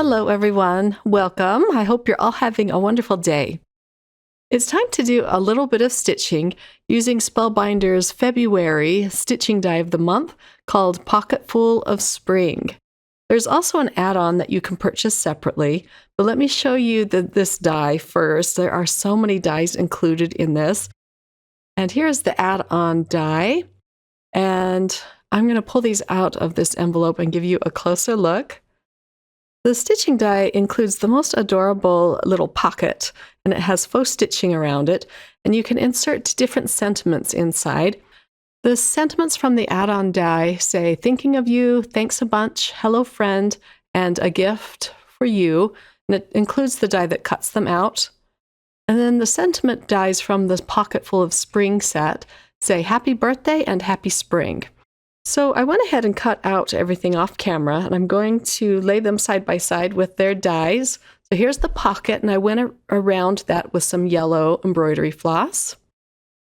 Hello, everyone. Welcome. I hope you're all having a wonderful day. It's time to do a little bit of stitching using Spellbinders' February stitching die of the month called Pocketful of Spring. There's also an add-on that you can purchase separately, but let me show you this die first. There are so many dies included in this. And here's the add-on die. And I'm going to pull these out of this envelope and give you a closer look. The stitching die includes the most adorable little pocket, and it has faux stitching around it, and you can insert different sentiments inside. The sentiments from the add-on die say, thinking of you, thanks a bunch, hello friend, and a gift for you, and it includes the die that cuts them out. And then the sentiment dies from the Pocketful of Spring set say, happy birthday and happy spring. So I went ahead and cut out everything off camera, and I'm going to lay them side by side with their dies. So here's the pocket, and I went around that with some yellow embroidery floss.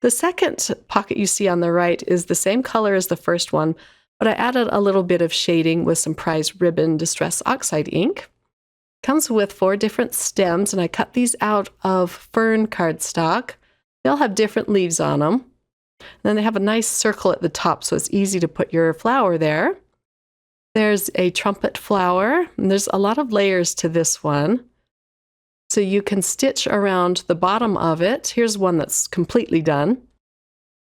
The second pocket you see on the right is the same color as the first one, but I added a little bit of shading with some prize ribbon Distress Oxide ink. Comes with 4 different stems, and I cut these out of fern cardstock. They all have different leaves on them. And then they have a nice circle at the top, so it's easy to put your flower there. There's a trumpet flower, and there's a lot of layers to this one. So you can stitch around the bottom of it. Here's one that's completely done.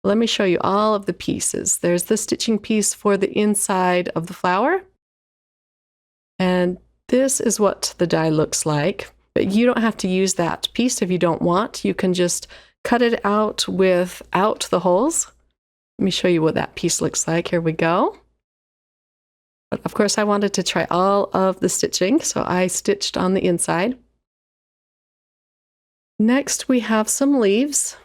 Let me show you all of the pieces. There's the stitching piece for the inside of the flower. And this is what the die looks like. But you don't have to use that piece if you don't want. You can just cut it out without the holes. Let me show you what that piece looks like. Here we go. But of course, I wanted to try all of the stitching, so I stitched on the inside. Next, we have some leaves.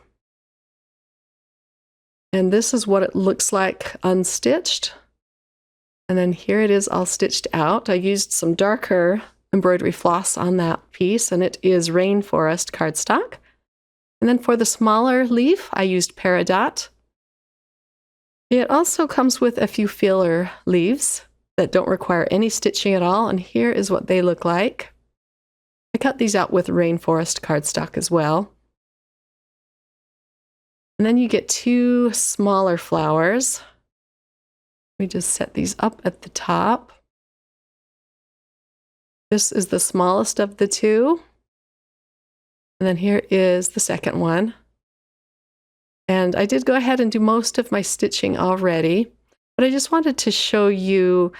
And this is what it looks like unstitched. And then here it is all stitched out. I used some darker embroidery floss on that piece, and it is Rainforest cardstock. And then for the smaller leaf, I used Peridot. It also comes with a few filler leaves that don't require any stitching at all, and here is what they look like. I cut these out with Rainforest cardstock as well. And then you get 2 smaller flowers. We just set these up at the top. This is the smallest of the 2. And then here is the second one. And I did go ahead and do most of my stitching already, but I just wanted to show you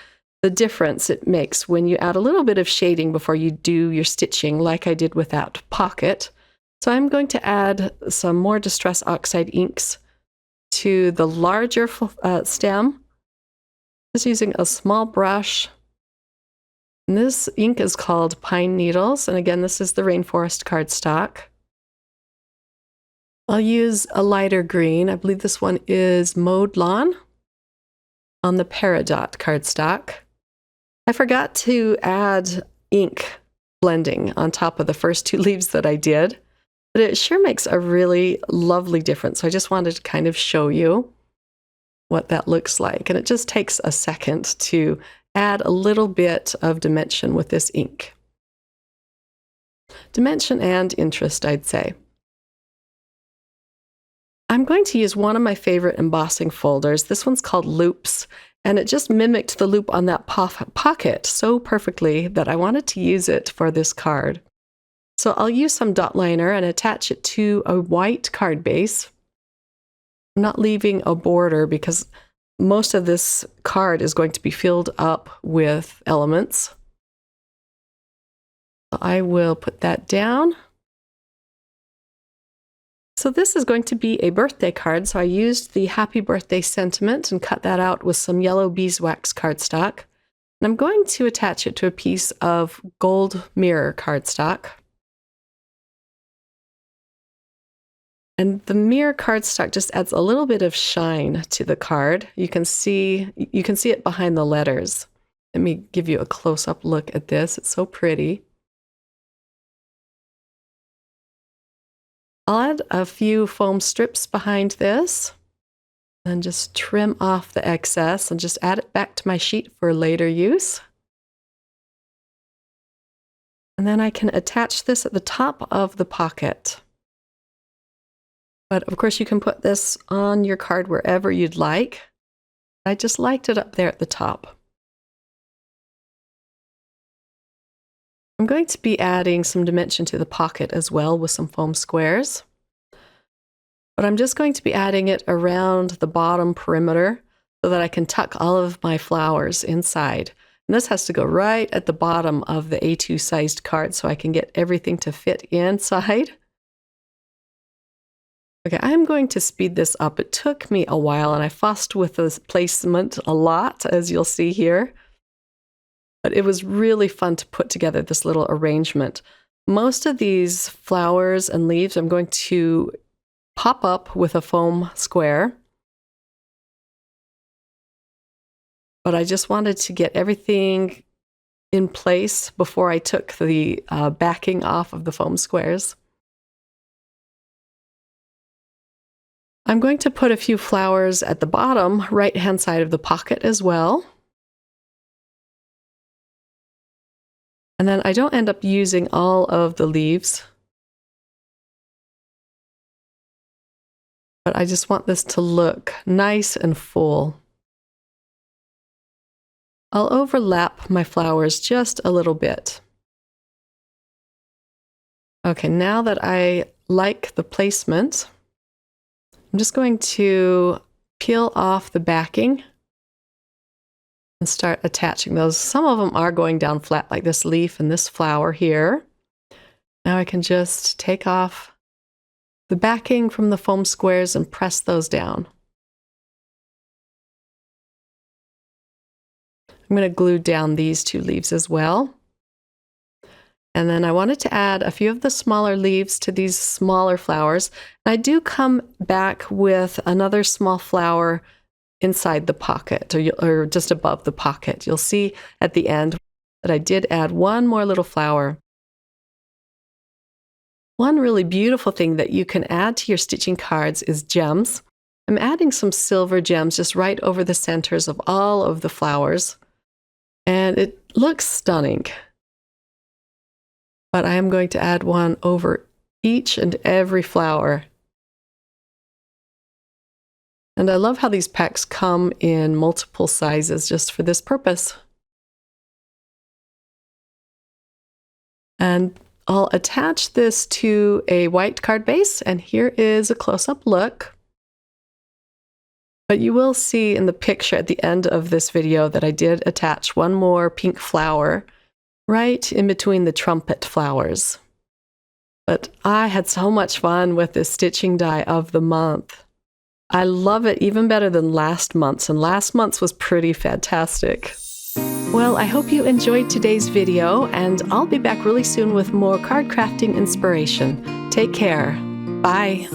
the difference it makes when you add a little bit of shading before you do your stitching, like I did with that pocket. So I'm going to add some more Distress Oxide inks to the larger stem, just using a small brush. And this ink is called Pine Needles, and again, this is the Rainforest cardstock. I'll use a lighter green. I believe this one is Mowed Lawn on the Peridot cardstock. I forgot to add ink blending on top of the first 2 leaves that I did, but it sure makes a really lovely difference. So I just wanted to kind of show you what that looks like. And it just takes a second to add a little bit of dimension with this ink. Dimension and interest, I'd say. I'm going to use one of my favorite embossing folders. This one's called Loops, and it just mimicked the loop on that pocket so perfectly that I wanted to use it for this card. So I'll use some dot liner and attach it to a white card base. I'm not leaving a border because most of this card is going to be filled up with elements. I will put that down. So this is going to be a birthday card, so I used the happy birthday sentiment and cut that out with some yellow beeswax cardstock. And I'm going to attach it to a piece of gold mirror cardstock. And the mirror cardstock just adds a little bit of shine to the card. You can see it behind the letters. Let me give you a close-up look at this. It's so pretty. I'll add a few foam strips behind this and just trim off the excess and just add it back to my sheet for later use. And then I can attach this at the top of the pocket. But of course you can put this on your card wherever you'd like. I just liked it up there at the top. I'm going to be adding some dimension to the pocket as well with some foam squares. But I'm just going to be adding it around the bottom perimeter so that I can tuck all of my flowers inside. And this has to go right at the bottom of the A2 sized card so I can get everything to fit inside. Okay, I'm going to speed this up. It took me a while and I fussed with the placement a lot, as you'll see here. But it was really fun to put together this little arrangement. Most of these flowers and leaves I'm going to pop up with a foam square. But I just wanted to get everything in place before I took the backing off of the foam squares. I'm going to put a few flowers at the bottom right-hand side of the pocket as well. And then I don't end up using all of the leaves. But I just want this to look nice and full. I'll overlap my flowers just a little bit. Okay, now that I like the placement, I'm just going to peel off the backing and start attaching those. Some of them are going down flat like this leaf and this flower here. Now I can just take off the backing from the foam squares and press those down. I'm going to glue down these two leaves as well. And then I wanted to add a few of the smaller leaves to these smaller flowers. I do come back with another small flower inside the pocket or just above the pocket. You'll see at the end that I did add one more little flower. One really beautiful thing that you can add to your stitching cards is gems. I'm adding some silver gems just right over the centers of all of the flowers. And it looks stunning. But I am going to add one over each and every flower. And I love how these packs come in multiple sizes just for this purpose. And I'll attach this to a white card base, and here is a close-up look. But you will see in the picture at the end of this video that I did attach one more pink flower right in between the trumpet flowers. But I had so much fun with this stitching die of the month. I love it even better than last month's, and last month's was pretty fantastic. Well, I hope you enjoyed today's video, and I'll be back really soon with more card crafting inspiration. Take care. Bye.